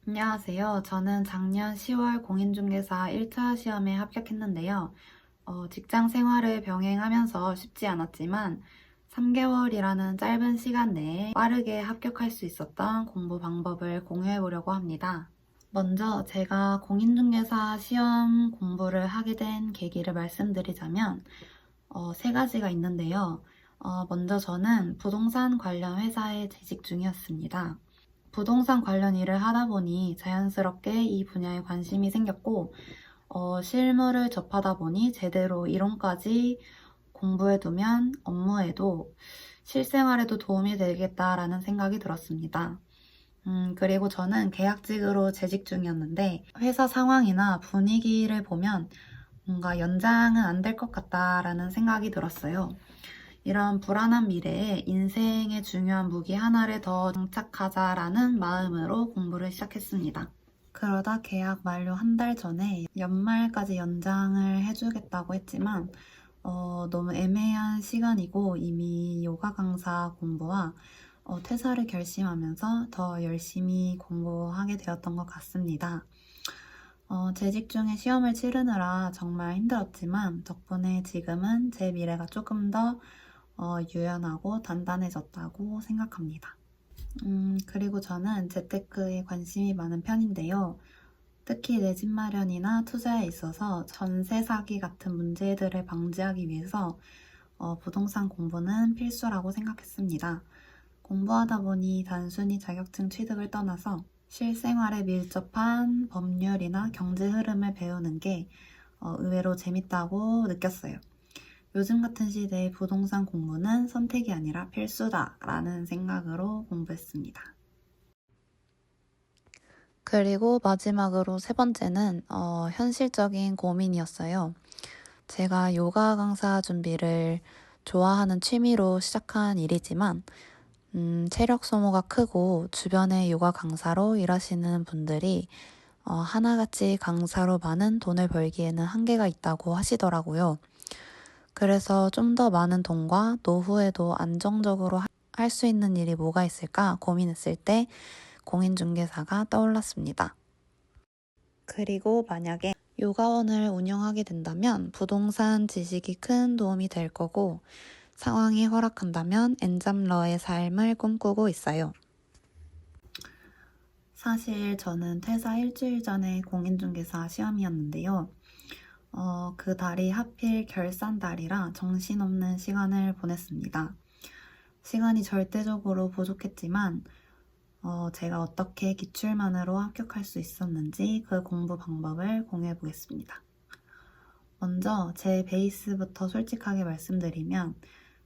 안녕하세요. 저는 작년 10월 공인중개사 1차 시험에 합격했는데요. 직장 생활을 병행하면서 쉽지 않았지만 3개월이라는 짧은 시간 내에 빠르게 합격할 수 있었던 공부 방법을 공유해 보려고 합니다. 먼저 제가 공인중개사 시험 공부를 하게 된 계기를 말씀드리자면 세 가지가 있는데요. 먼저 저는 부동산 관련 회사에 재직 중이었습니다. 부동산 관련 일을 하다 보니 자연스럽게 이 분야에 관심이 생겼고, 실무를 접하다 보니 제대로 이론까지 공부해두면 업무에도 실생활에도 도움이 되겠다라는 생각이 들었습니다. 그리고 저는 계약직으로 재직 중이었는데, 회사 상황이나 분위기를 보면 뭔가 연장은 안 될 것 같다라는 생각이 들었어요. 이런 불안한 미래에 인생의 중요한 무기 하나를 더 장착하자라는 마음으로 공부를 시작했습니다. 그러다 계약 만료 한 달 전에 연말까지 연장을 해주겠다고 했지만 너무 애매한 시간이고 이미 요가 강사 공부와 퇴사를 결심하면서 더 열심히 공부하게 되었던 것 같습니다. 재직 중에 시험을 치르느라 정말 힘들었지만 덕분에 지금은 제 미래가 조금 더 유연하고 단단해졌다고 생각합니다. 그리고 저는 재테크에 관심이 많은 편인데요. 특히 내 집 마련이나 투자에 있어서 전세 사기 같은 문제들을 방지하기 위해서 부동산 공부는 필수라고 생각했습니다. 공부하다 보니 단순히 자격증 취득을 떠나서 실생활에 밀접한 법률이나 경제 흐름을 배우는 게 의외로 재밌다고 느꼈어요. 요즘 같은 시대에 부동산 공부는 선택이 아니라 필수다라는 생각으로 공부했습니다. 그리고 마지막으로 세 번째는 현실적인 고민이었어요. 제가 요가 강사 준비를 좋아하는 취미로 시작한 일이지만 체력 소모가 크고 주변에 요가 강사로 일하시는 분들이 하나같이 강사로 많은 돈을 벌기에는 한계가 있다고 하시더라고요. 그래서 좀 더 많은 돈과 노후에도 안정적으로 할 수 있는 일이 뭐가 있을까 고민했을 때 공인중개사가 떠올랐습니다. 그리고 만약에 요가원을 운영하게 된다면 부동산 지식이 큰 도움이 될 거고 상황이 허락한다면 엔잡러의 삶을 꿈꾸고 있어요. 사실 저는 퇴사 일주일 전에 공인중개사 시험이었는데요. 그 달이 하필 결산달이라 정신없는 시간을 보냈습니다. 시간이 절대적으로 부족했지만 제가 어떻게 기출만으로 합격할 수 있었는지 그 공부 방법을 공유해 보겠습니다. 먼저 제 베이스부터 솔직하게 말씀드리면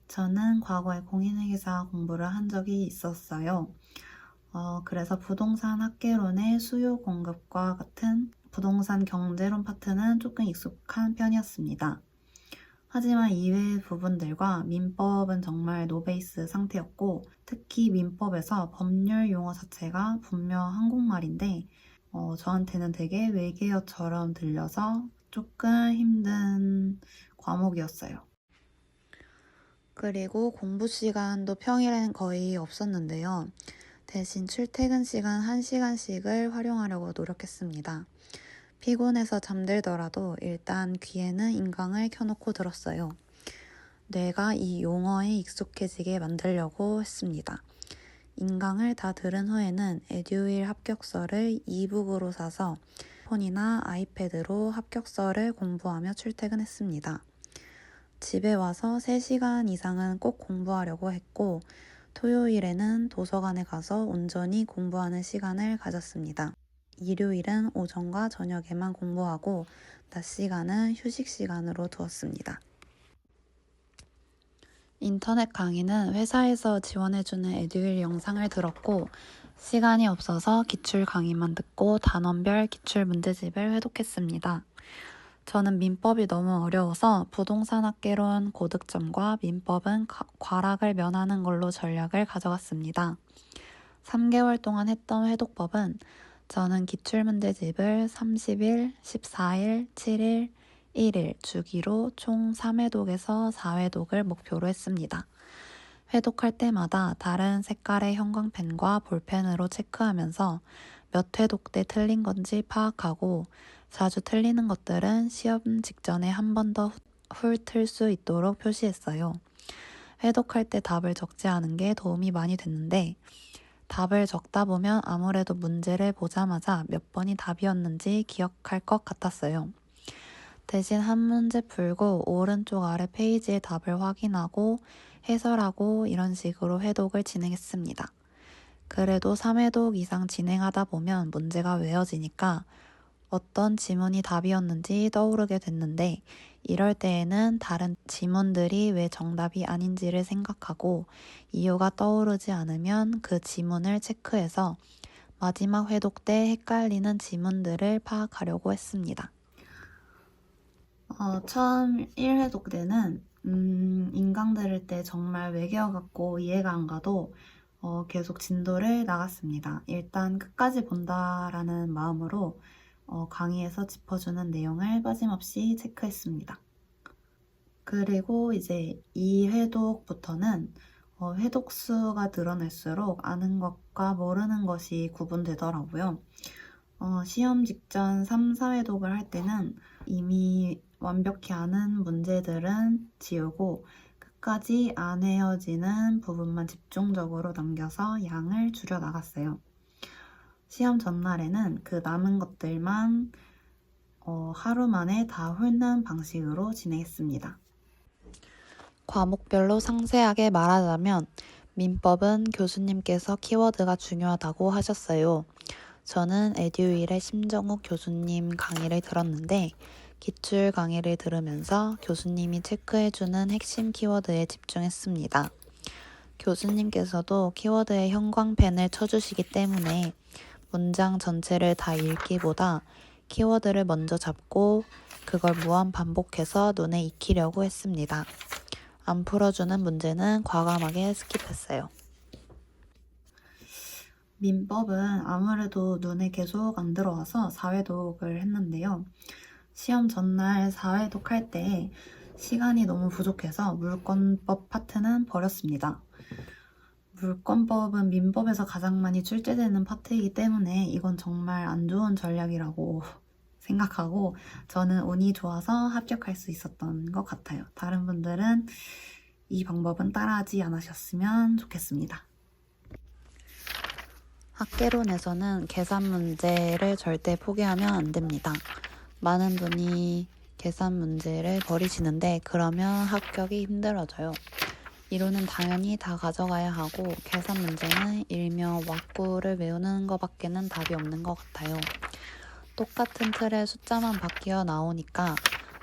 저는 과거에 공인회계사 공부를 한 적이 있었어요. 그래서 부동산 학개론의 수요 공급과 같은 부동산 경제론 파트는 조금 익숙한 편이었습니다. 하지만 이외의 부분들과 민법은 정말 노베이스 상태였고 특히 민법에서 법률 용어 자체가 분명 한국말인데 저한테는 되게 외계어처럼 들려서 조금 힘든 과목이었어요. 그리고 공부 시간도 평일엔 거의 없었는데요. 대신 출퇴근 시간 1시간씩을 활용하려고 노력했습니다. 피곤해서 잠들더라도 일단 귀에는 인강을 켜놓고 들었어요. 뇌가 이 용어에 익숙해지게 만들려고 했습니다. 인강을 다 들은 후에는 에듀윌 합격서를 이북으로 사서 폰이나 아이패드로 합격서를 공부하며 출퇴근했습니다. 집에 와서 3시간 이상은 꼭 공부하려고 했고 토요일에는 도서관에 가서 온전히 공부하는 시간을 가졌습니다. 일요일은 오전과 저녁에만 공부하고 낮 시간은 휴식 시간으로 두었습니다. 인터넷 강의는 회사에서 지원해주는 에듀윌 영상을 들었고 시간이 없어서 기출 강의만 듣고 단원별 기출 문제집을 회독했습니다. 저는 민법이 너무 어려워서 부동산 학개론 고득점과 민법은 과락을 면하는 걸로 전략을 가져갔습니다. 3개월 동안 했던 회독법은 저는 기출문제집을 30일, 14일, 7일, 1일 주기로 총 3회독에서 4회독을 목표로 했습니다. 회독할 때마다 다른 색깔의 형광펜과 볼펜으로 체크하면서 몇 회독 때 틀린 건지 파악하고 자주 틀리는 것들은 시험 직전에 한 번 더 훑을 수 있도록 표시했어요. 회독할 때 답을 적지 않은 게 도움이 많이 됐는데 답을 적다 보면 아무래도 문제를 보자마자 몇 번이 답이었는지 기억할 것 같았어요. 대신 한 문제 풀고 오른쪽 아래 페이지의 답을 확인하고 해설하고 이런 식으로 회독을 진행했습니다. 그래도 3회독 이상 진행하다 보면 문제가 외워지니까 어떤 지문이 답이었는지 떠오르게 됐는데 이럴 때에는 다른 지문들이 왜 정답이 아닌지를 생각하고 이유가 떠오르지 않으면 그 지문을 체크해서 마지막 회독 때 헷갈리는 지문들을 파악하려고 했습니다. 처음 1회독 때는 인강 들을 때 정말 외겨워갖고 이해가 안 가도 계속 진도를 나갔습니다. 일단 끝까지 본다라는 마음으로 강의에서 짚어주는 내용을 빠짐없이 체크했습니다. 그리고 이제 2회독부터는 회독 수가 늘어날수록 아는 것과 모르는 것이 구분되더라고요. 시험 직전 3, 4회독을 할 때는 이미 완벽히 아는 문제들은 지우고 끝까지 안 헤어지는 부분만 집중적으로 남겨서 양을 줄여 나갔어요. 시험 전날에는 그 남은 것들만 하루 만에 다 훑는 방식으로 진행했습니다. 과목별로 상세하게 말하자면 민법은 교수님께서 키워드가 중요하다고 하셨어요. 저는 에듀윌의 심정욱 교수님 강의를 들었는데 기출 강의를 들으면서 교수님이 체크해주는 핵심 키워드에 집중했습니다. 교수님께서도 키워드에 형광펜을 쳐주시기 때문에 문장 전체를 다 읽기보다 키워드를 먼저 잡고 그걸 무한 반복해서 눈에 익히려고 했습니다. 안 풀어주는 문제는 과감하게 스킵했어요. 민법은 아무래도 눈에 계속 안 들어와서 4회독을 했는데요. 시험 전날 4회독 할 때 시간이 너무 부족해서 물권법 파트는 버렸습니다. 물권법은 민법에서 가장 많이 출제되는 파트이기 때문에 이건 정말 안 좋은 전략이라고 생각하고 저는 운이 좋아서 합격할 수 있었던 것 같아요. 다른 분들은 이 방법은 따라하지 않으셨으면 좋겠습니다. 학개론에서는 계산 문제를 절대 포기하면 안 됩니다. 많은 분이 계산 문제를 버리시는데 그러면 합격이 힘들어져요. 이론은 당연히 다 가져가야 하고 계산 문제는 일명 왁구를 외우는 것밖에는 답이 없는 것 같아요. 똑같은 틀에 숫자만 바뀌어 나오니까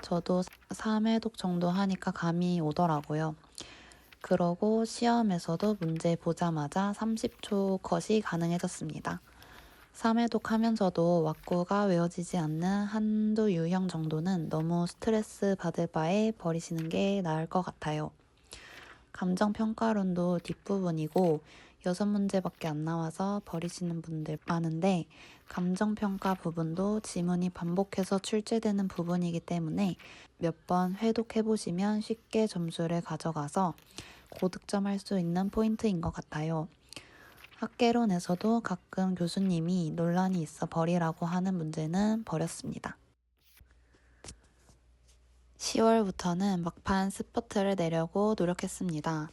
저도 3회독 정도 하니까 감이 오더라고요. 그러고 시험에서도 문제 보자마자 30초 컷이 가능해졌습니다. 3회독 하면서도 왁구가 외워지지 않는 한두 유형 정도는 너무 스트레스 받을 바에 버리시는 게 나을 것 같아요. 감정평가론도 뒷부분이고 6문제밖에 안 나와서 버리시는 분들 많은데 감정평가 부분도 지문이 반복해서 출제되는 부분이기 때문에 몇 번 회독해보시면 쉽게 점수를 가져가서 고득점할 수 있는 포인트인 것 같아요. 학개론에서도 가끔 교수님이 논란이 있어 버리라고 하는 문제는 버렸습니다. 10월부터는 막판 스퍼트를 내려고 노력했습니다.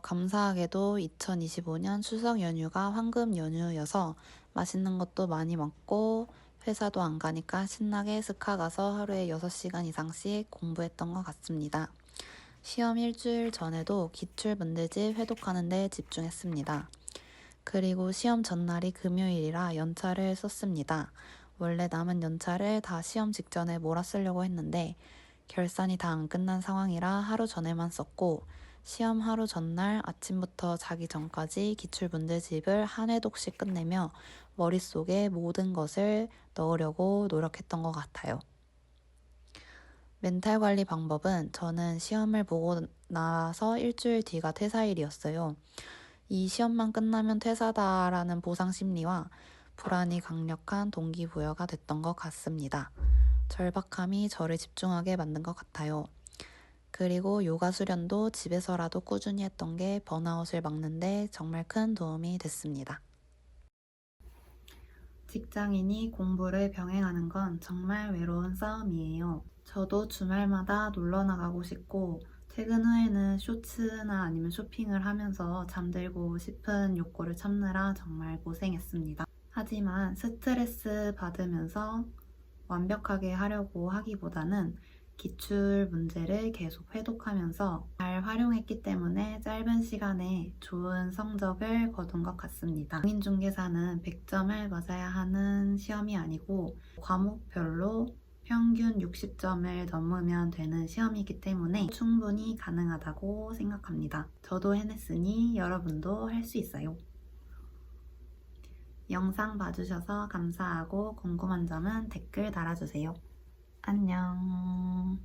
감사하게도 2025년 추석 연휴가 황금 연휴여서 맛있는 것도 많이 먹고 회사도 안 가니까 신나게 스카 가서 하루에 6시간 이상씩 공부했던 것 같습니다. 시험 일주일 전에도 기출문제집 회독하는 데 집중했습니다. 그리고 시험 전날이 금요일이라 연차를 썼습니다. 원래 남은 연차를 다 시험 직전에 몰아쓰려고 했는데 결산이 다 안 끝난 상황이라 하루 전에만 썼고 시험 하루 전날 아침부터 자기 전까지 기출문제집을 한 회독씩 끝내며 머릿속에 모든 것을 넣으려고 노력했던 것 같아요. 멘탈 관리 방법은 저는 시험을 보고 나서 일주일 뒤가 퇴사일이었어요. 이 시험만 끝나면 퇴사다라는 보상 심리와 불안이 강력한 동기부여가 됐던 것 같습니다. 절박함이 저를 집중하게 만든 것 같아요. 그리고 요가 수련도 집에서라도 꾸준히 했던 게 번아웃을 막는데 정말 큰 도움이 됐습니다. 직장인이 공부를 병행하는 건 정말 외로운 싸움이에요. 저도 주말마다 놀러 나가고 싶고 퇴근 후에는 쇼츠나 아니면 쇼핑을 하면서 잠들고 싶은 욕구를 참느라 정말 고생했습니다. 하지만 스트레스 받으면서 완벽하게 하려고 하기보다는 기출 문제를 계속 회독하면서 잘 활용했기 때문에 짧은 시간에 좋은 성적을 거둔 것 같습니다. 공인중개사는 100점을 맞아야 하는 시험이 아니고 과목별로 평균 60점을 넘으면 되는 시험이기 때문에 충분히 가능하다고 생각합니다. 저도 해냈으니 여러분도 할 수 있어요. 영상 봐주셔서 감사하고 궁금한 점은 댓글 달아주세요. 안녕.